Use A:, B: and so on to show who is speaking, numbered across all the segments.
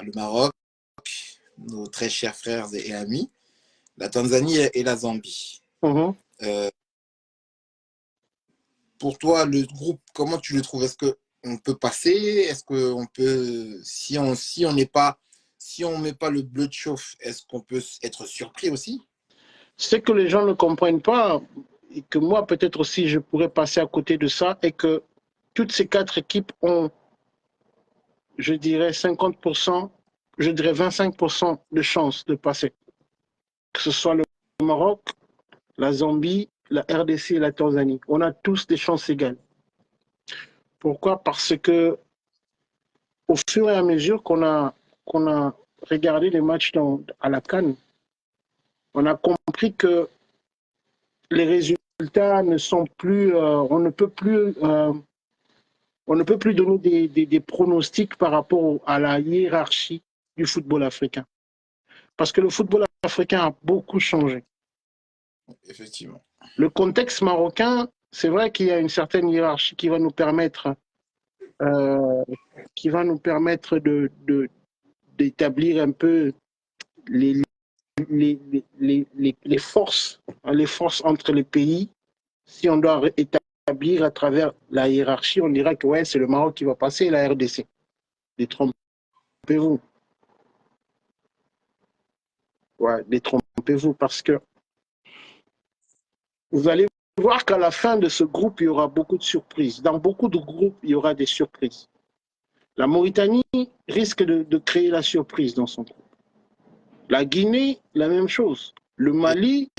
A: le Maroc, nos très chers frères et amis, la Tanzanie et la Zambie. Pour toi, le groupe, comment tu le trouves? Est-ce qu'on peut passer? Est-ce qu'on peut, si on n'est pas, si on met pas le bleu de chauffe, est-ce qu'on peut être surpris aussi?
B: Ce que les gens ne comprennent pas, et que moi peut-être aussi je pourrais passer à côté de ça, est que toutes ces 4 équipes ont, je dirais 50%, je dirais 25% de chances de passer. Que ce soit le Maroc, la Zambie, la RDC et la Tanzanie. On a tous des chances égales. Pourquoi? Parce que au fur et à mesure qu'on a regardé les matchs à la CAN, on a compris que les résultats ne sont plus, on ne peut plus donner des pronostics par rapport à la hiérarchie du football africain. Parce que le football africain a beaucoup changé.
A: Effectivement.
B: Le contexte marocain, c'est vrai qu'il y a une certaine hiérarchie qui va nous permettre, d'établir un peu les forces entre les pays. Si on doit établir à travers la hiérarchie, on dirait que ouais, c'est le Maroc qui va passer et la RDC. Détrompez-vous. Ouais, détrompez-vous parce que vous allez voir qu'à la fin de ce groupe, il y aura beaucoup de surprises. Dans beaucoup de groupes, il y aura des surprises. La Mauritanie risque de créer la surprise dans son groupe. La Guinée, la même chose. Le Mali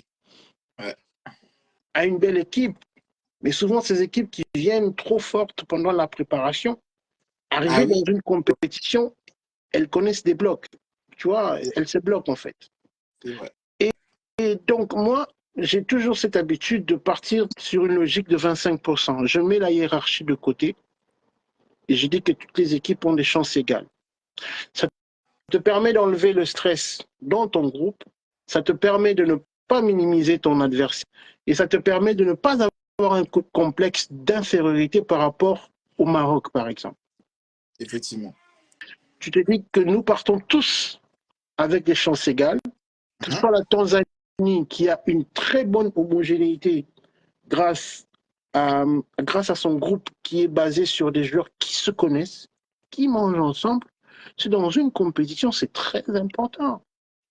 B: a une belle équipe, mais souvent ces équipes qui viennent trop fortes pendant la préparation, arrivées dans une compétition, elles connaissent des blocs. Tu vois, elles se bloquent en fait.
A: C'est vrai.
B: Et donc moi, j'ai toujours cette habitude de partir sur une logique de 25%. Je mets la hiérarchie de côté et je dis que toutes les équipes ont des chances égales. Ça te permet d'enlever le stress dans ton groupe, ça te permet de ne pas minimiser ton adversaire et ça te permet de ne pas avoir un complexe d'infériorité par rapport au Maroc, par exemple.
A: Effectivement.
B: Tu te dis que nous partons tous avec des chances égales, que ce soit la Tanzanie qui a une très bonne homogénéité grâce à son groupe qui est basé sur des joueurs qui se connaissent, qui mangent ensemble. C'est dans une compétition, c'est très important.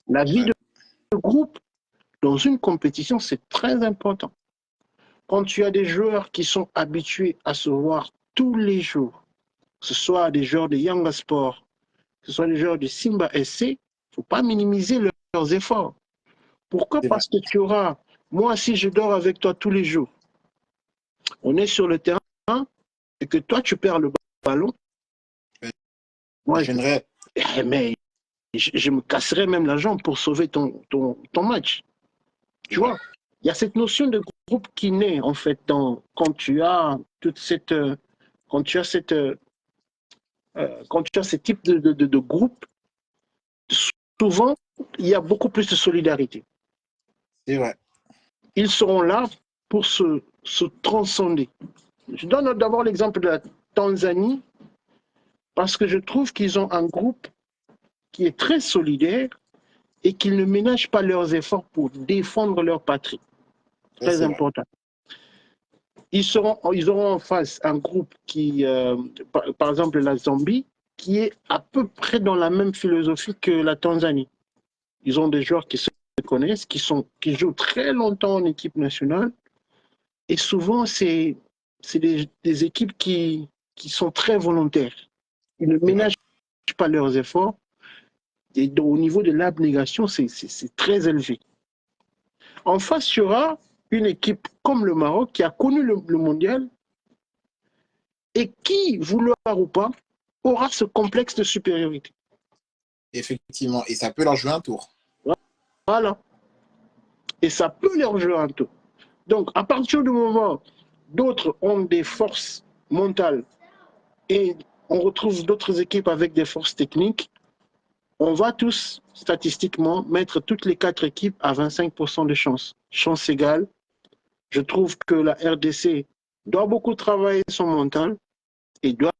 B: La vie de groupe dans une compétition, c'est très important. Quand tu as des joueurs qui sont habitués à se voir tous les jours, que ce soit des joueurs de Yanga Sport, que ce soit des joueurs de Simba SC, il ne faut pas minimiser leurs efforts. Pourquoi? Parce que tu auras, moi si je dors avec toi tous les jours, on est sur le terrain et que toi tu perds le ballon, moi je me casserais même la jambe pour sauver ton match. Tu vois, il y a cette notion de groupe qui naît en fait quand tu as ce type de groupe. Souvent, il y a beaucoup plus de solidarité.
A: C'est vrai.
B: Ils seront là pour se transcender. Je donne d'abord l'exemple de la Tanzanie parce que je trouve qu'ils ont un groupe qui est très solidaire et qu'ils ne ménagent pas leurs efforts pour défendre leur patrie. Très important. Ils auront en face un groupe qui, par exemple la Zambie, qui est à peu près dans la même philosophie que la Tanzanie. Ils ont des joueurs qui se connaissent, qui jouent très longtemps en équipe nationale. Et souvent, c'est des équipes qui sont très volontaires. Ils ne ménagent pas leurs efforts. Et donc, au niveau de l'abnégation, c'est très élevé. En face, il y aura une équipe comme le Maroc qui a connu le mondial et qui, vouloir ou pas, aura ce complexe de supériorité.
A: Effectivement, et ça peut leur jouer un tour.
B: Voilà. Et ça peut leur jouer un tour. Donc, à partir du moment d'autres ont des forces mentales et on retrouve d'autres équipes avec des forces techniques, on va tous, statistiquement, mettre toutes les 4 équipes à 25% de chance. Chance égale. Je trouve que la RDC doit beaucoup travailler son mental et doit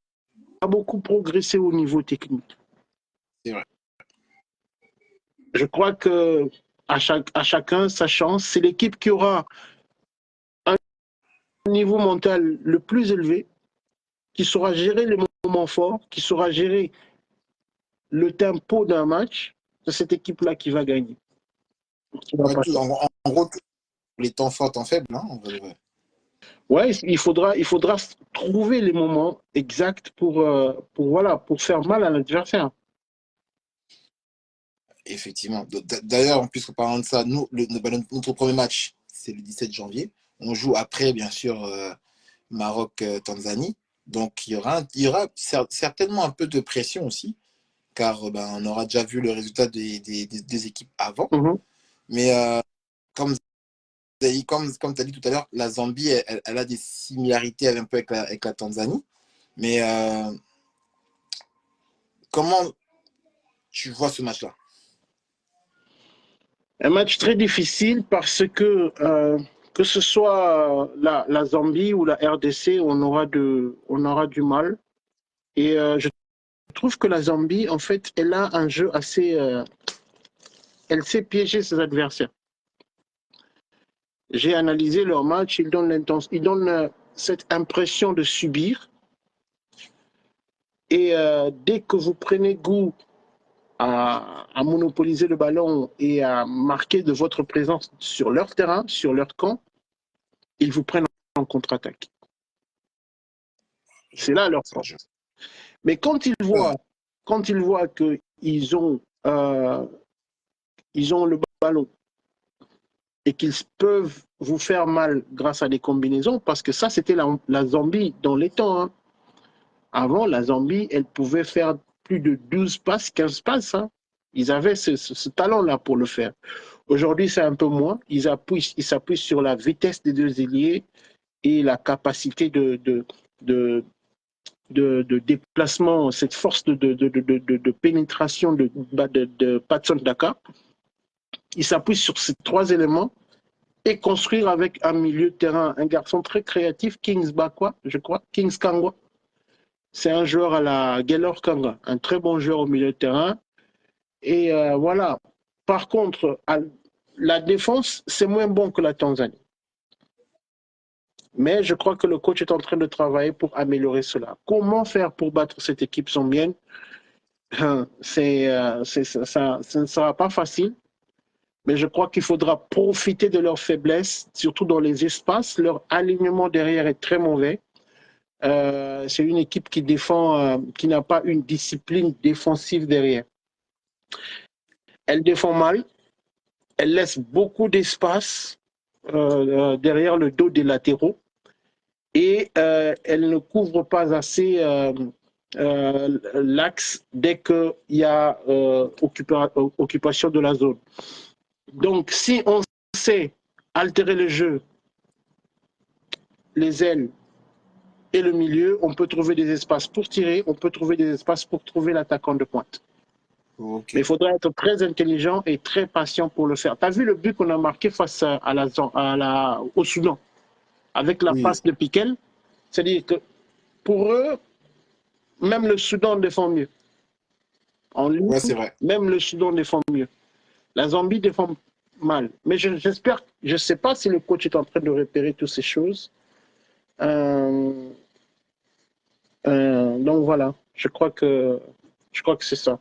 B: beaucoup progresser au niveau technique.
A: C'est vrai.
B: Je crois que à chacun sa chance. C'est l'équipe qui aura un niveau mental le plus élevé, qui saura gérer les moments forts, qui saura gérer le tempo d'un match. C'est cette équipe-là qui va gagner. Qui va
A: Ouais,
B: passer.
A: en gros, les temps forts, temps faibles, hein, en vrai.
B: Ouais, il faudra trouver les moments exacts voilà, pour faire mal à l'adversaire.
A: Effectivement. D'ailleurs, en plus, en parlant de ça, nous, notre premier match, c'est le 17 janvier. On joue après, bien sûr, Maroc-Tanzanie. Donc, il y aura certainement un peu de pression aussi, car on aura déjà vu le résultat des équipes avant.
B: Mhm.
A: Mais comme tu as dit tout à l'heure, la Zambie, elle a des similarités un peu avec la Tanzanie. Mais comment tu vois ce match-là?
B: Un match très difficile parce que ce soit la Zambie ou la RDC, on aura du mal. Et je trouve que la Zambie, en fait, elle a un jeu assez. Elle sait piéger ses adversaires. J'ai analysé leur match, ils donnent cette impression de subir. Et dès que vous prenez goût à monopoliser le ballon et à marquer de votre présence sur leur terrain, sur leur camp, ils vous prennent en contre-attaque. C'est là leur force. Mais quand ils voient ils ont le ballon et qu'ils peuvent vous faire mal grâce à des combinaisons, parce que ça, c'était la Zambie dans les temps. Hein. Avant, la Zambie, elle pouvait faire plus de 12 passes, 15 passes. Hein. Ils avaient ce talent-là pour le faire. Aujourd'hui, c'est un peu moins. Ils s'appuient sur la vitesse des deux ailiers et la capacité de déplacement, cette force de pénétration de Patson Daka. Ils s'appuient sur ces trois éléments et construire avec un milieu de terrain, un garçon très créatif, Kings Bakwa, je crois, Kings Kangwa. C'est un joueur à la Gaylor Kanga, un très bon joueur au milieu de terrain. Et voilà. Par contre, la défense, c'est moins bon que la Tanzanie. Mais je crois que le coach est en train de travailler pour améliorer cela. Comment faire pour battre cette équipe zambienne? Ça ne sera pas facile, mais je crois qu'il faudra profiter de leurs faiblesses, surtout dans les espaces. Leur alignement derrière est très mauvais. C'est une équipe qui défend, qui n'a pas une discipline défensive derrière. Elle défend mal, elle laisse beaucoup d'espace derrière le dos des latéraux et elle ne couvre pas assez l'axe dès qu'il y a occupation de la zone. Donc, si on sait altérer le jeu, les ailes et le milieu, on peut trouver des espaces pour tirer, on peut trouver des espaces pour trouver l'attaquant de pointe.
A: Okay.
B: Mais il faudra être très intelligent et très patient pour le faire. Tu as vu le but qu'on a marqué face au Soudan, avec la passe de Piquel? C'est-à-dire que pour eux, même le Soudan défend mieux. En ligne,
A: Ouais, c'est vrai.
B: même le Soudan défend mieux. La Zambie défend mal. Mais j'espère, je ne sais pas si le coach est en train de repérer toutes ces choses. Donc voilà, je crois que c'est ça.